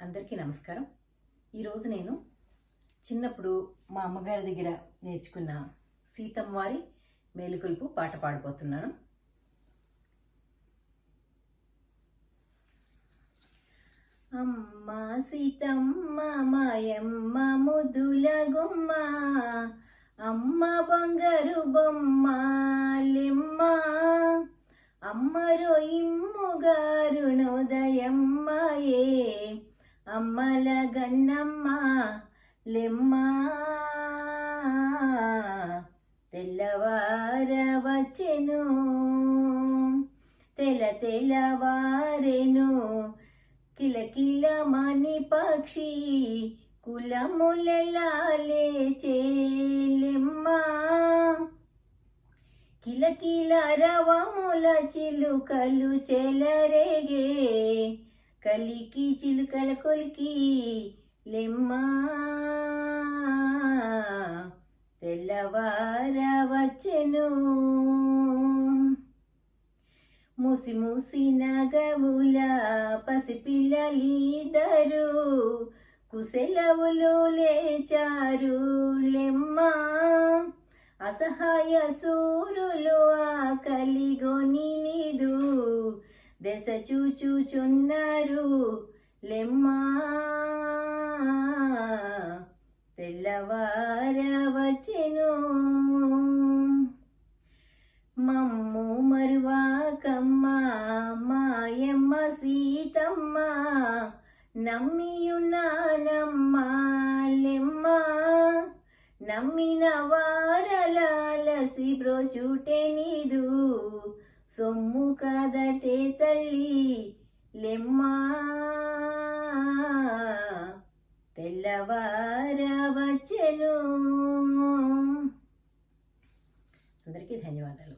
అందరికీ నమస్కారం. ఈరోజు నేను చిన్నప్పుడు మా అమ్మగారి దగ్గర నేర్చుకున్న సీతమ్మవారి మేలుకొలుపు పాట పాడబోతున్నాను. అమ్మ సీతమ్మ మాయమ్మ ముద్దుల గుమ్మ, అమ్మ బంగారు బొమ్మ లెమ్మ, అమ్మరో ఇమ్ముగారుణోదయమ్మాయే, అమ్మల గన్నమ్మ లెమ్మ. తెల్లవారవచ్చెను తెల్లవారెను, కిలకిల మణి పక్షి కులములలాలే చేలెమ్మ, కిలకిల రవముల చిలుకలు చెలరేగే, కలికి చిలుకల కొలికి లెమ్మ. తెల్లవారవచ్చెను మూసి మూసి నగవుల పసిపిల్లలిద్దరు, కుశలవులు లేచారు లెమ్మ. అసహాయ సూరులు ఆకలిగొని నీదు దశ చూచుచున్నారు లెమ్మ. తెల్లవారవచ్చెను మమ్ము మరువాకమ్మ మాయమ్మ సీతమ్మ, నమ్మియున్నానమ్మ లెమ్మ. నమ్మిన వారలాలసి బ్రోచుటే నీదు సొమ్ము కదటే తల్లి లెమ్మ. తెల్లవారవచ్చెను. అందరికీ ధన్యవాదాలు.